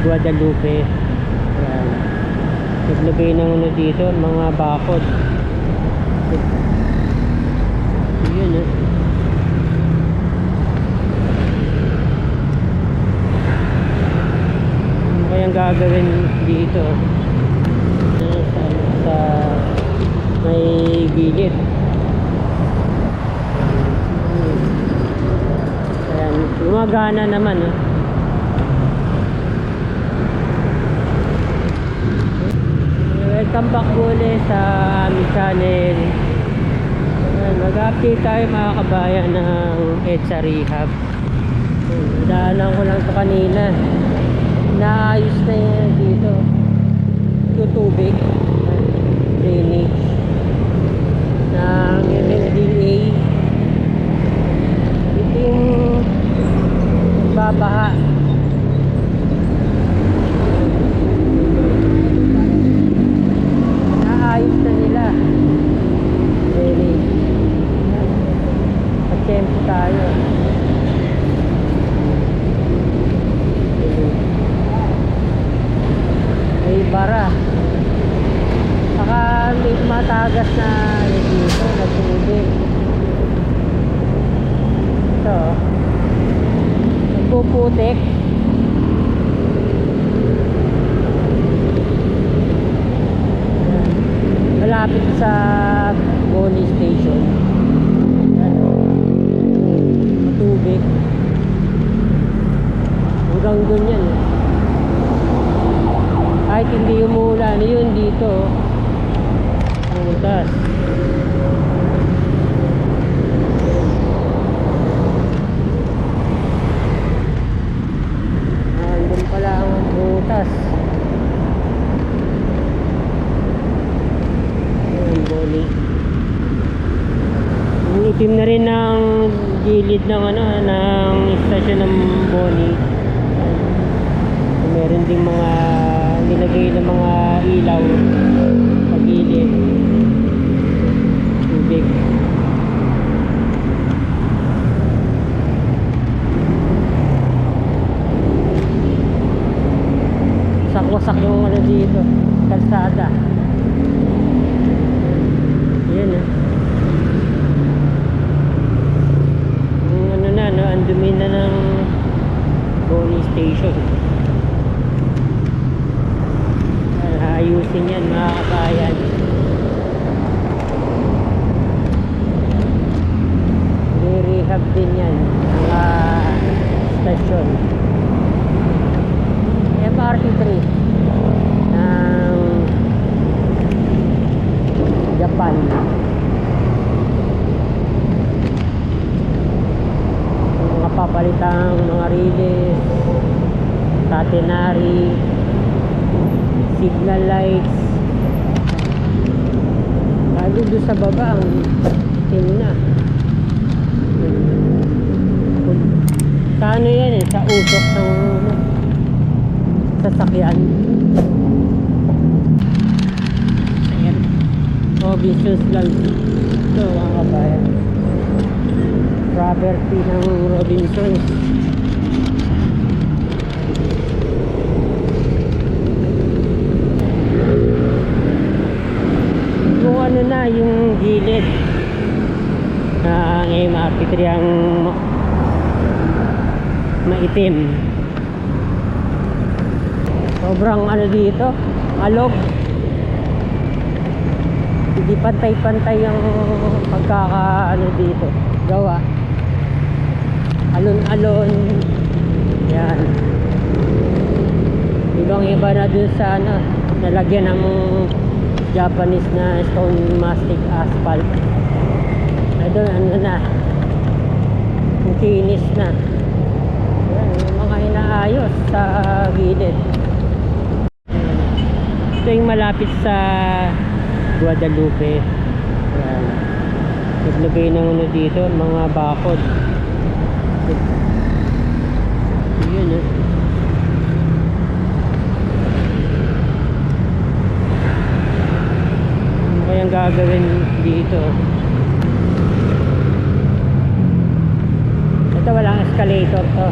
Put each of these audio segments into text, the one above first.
Guadalupe. Ayan. Naglagay ng ano dito, mga bakod. Yun eh. Ano kayang gagawin dito? Sa may gilid. Ayan, gumagana naman eh. Welcome back ulit sa aming channel. Mag-update tayo mga kabayan ng EDSA Rehab. Nadaanan ko lang ito kanina. Naayos na yan dito. Ito tubig, drainage ng MMDA. Ito yung babaha. Naayos na nila. Drainage. Tempo tayo. May bara. Saka may matagas na dito na tubig. Ito. Nagpuputik. Malapit sa Boni Station. Tubig hanggang doon yan eh. Kahit hindi umulan yun dito butas. Doon pala ang butas. Yung Boni. Itim na rin ng gilid ng ano ng istasyon ng Boni. Meron ding mga nilagay ng mga ilaw sa gilid. Tubig. Wasak-wasak yung ano dito, kalsada. Yan eh. Ang dumi na ng Boni Station. Ayusin yan mga kabayan. Re-rehab din yan mga stasyon. MRT3 ng Japan. Papalitang mga riles, catenary, signal lights. Lalo doon sa baba ang na. Sa ano yan eh, sa usok ng sasakyan. Ayan. Vicious lang ito mga kabayan. Property ng Robinsons. Kung ano na yung gilid ng MRT3 ang maitim. Sobrang ano dito, alog. Hindi pantay-pantay ang pagkakaano dito gawa. Alon-alon. Yan. Ibang iba na dun sa ano, nalagyan ng Japanese na stone mastic asphalt. Ay doon ano na, ang kinis na. Yan, yung mga inaayos sa gilid. Ito yung malapit sa Guadalupe. Yan. Naglagay ng ano dito, mga bakod. Yun eh. Ano kayang gagawin dito? Ito walang escalator to.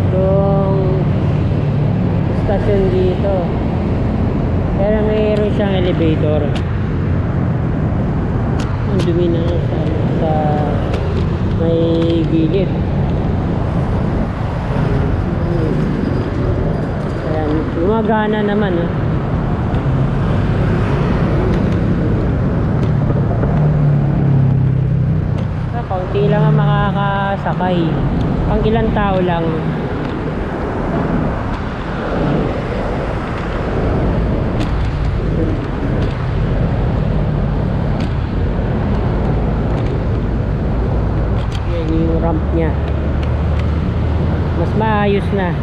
Itong station dito. Pero mayroon siyang elevator. Ang dumi na sa may gilid. Ayan, gumagana naman kaunti lang ang makakasakay. Pang ilang tao lang. Yan yung ramp niya. Mas maayos na.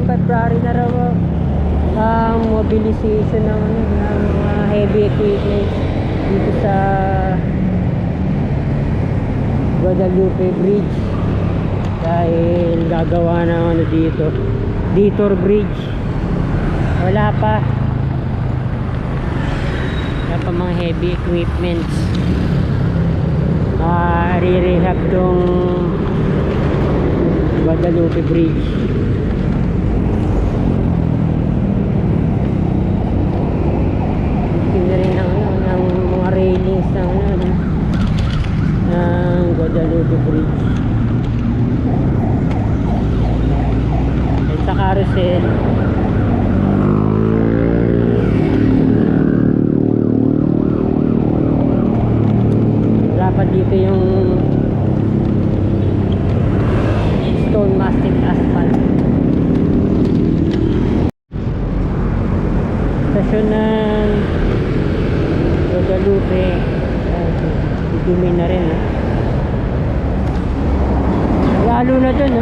February na raw ang mobilization ng mga heavy equipment dito sa Guadalupe Bridge dahil gagawa ng dito Detour Bridge. Wala pa mga heavy equipments. Re-rehab tong Guadalupe Bridge. Railings ng Guadalupe Bridge at sa carousel. Dapat dito yung stone mastic asphalt. Stasyon ng Guadalupe. Dumi na rin lalo na dun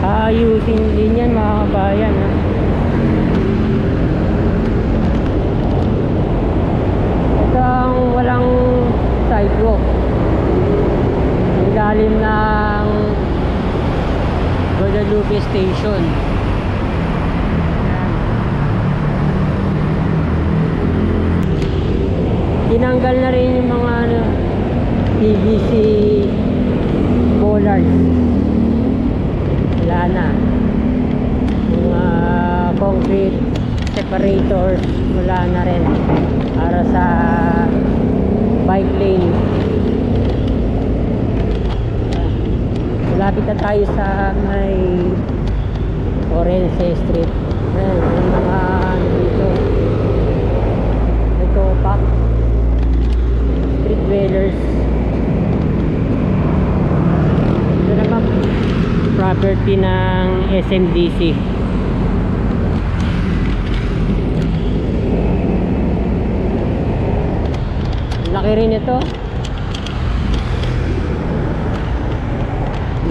ayusin din yan mga kabayan ito ang walang sidewalk ang lalim ng Guadalupe Station. Tinanggal na rin yung mga PVC bollards. Wala na. Yung concrete separators wala na rin para sa bike lane. Malapit na tayo sa may Orense Street. Ayan, yung mga dito. Ito pa. Street dwellers. Ito naman property ng SMDC. Laki rin ito.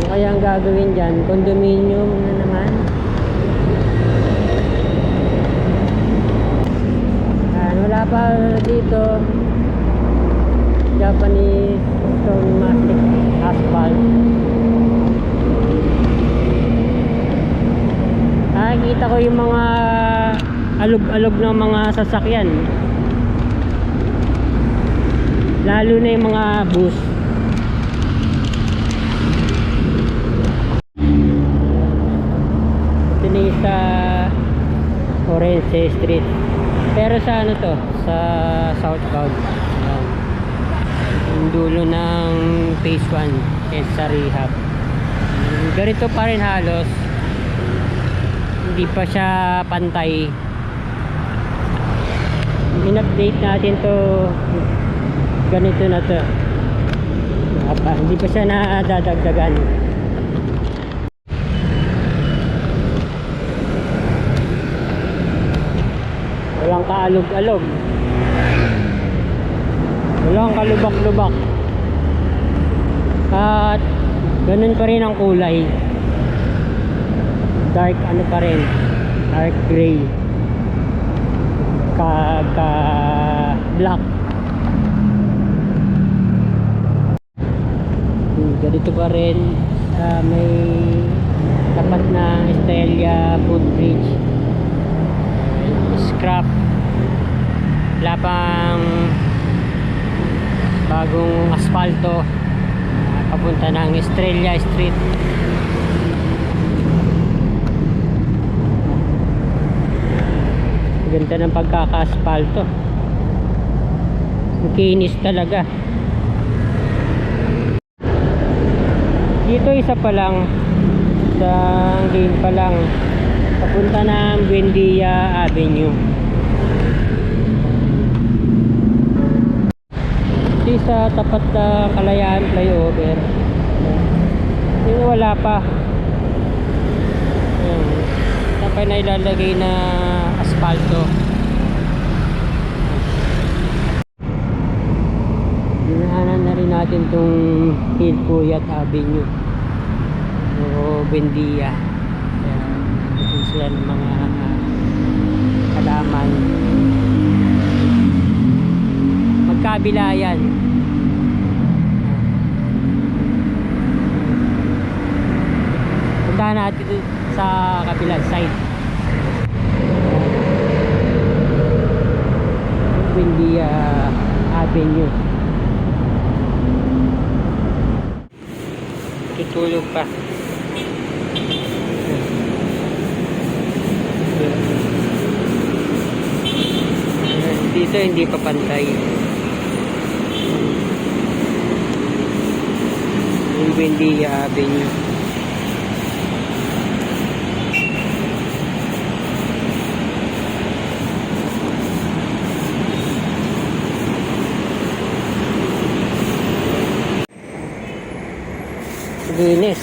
Kaya ang gagawin dyan, condominium na naman. Wala pa dito Japanese stone mastic asphalt. Nakikita ko yung mga alog-alog ng mga sasakyan, lalo na yung mga bus. Sa Orense Street, pero sa ano to, sa southbound. Yung dulo ng phase 1 sa rehab. Ganito pa rin halos, hindi pa siya pantay. In-update natin to, ganito na to, hindi pa siya nadadagdagan. Walang kaalog-alog, walang kalubak-lubak, at ganun pa rin ang kulay, dark ano pa rin, dark gray, ka black. Dito pa rin sa may tapat na Estrella Footbridge. Scrap. Wala pang bagong asfalto papunta ng Estrella Street. Ganda ng pagkaka-asfalto. Ang kinis talaga. Dito isa pa lang, isang lane pa lang papunta ng Buendia Avenue. Di sa tapat na Kalayaan flyover. Yung wala pa. Ayan. Tapos na ilalagay na asfalto. Dinahanan na rin natin itong Hilpuyat Avenue o Buendia. Ito sila ng mga halaman. Magkabila yan. Punta natin sa kabilang side. Buendia Avenue. Tutulog pa. Dito hindi pa pantay. Yung Buendia Avenue. Linis.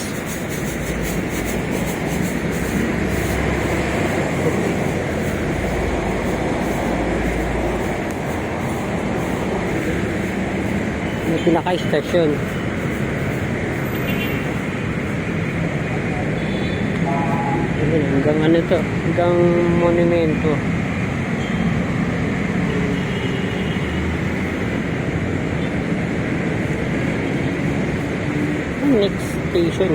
May pinaka-stasyon. Hanggang ano to? Hanggang monumento. Next station.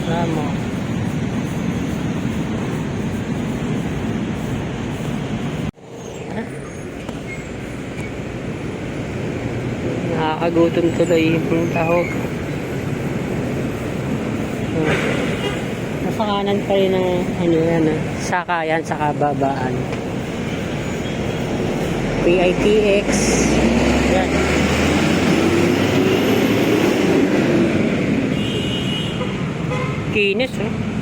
Ramo. Nakakagutom tuloy yung tahog. Nasa kanan pa rin ng ano yan, sakayan sa kababaan. PITX. Yan. Kinis, oh.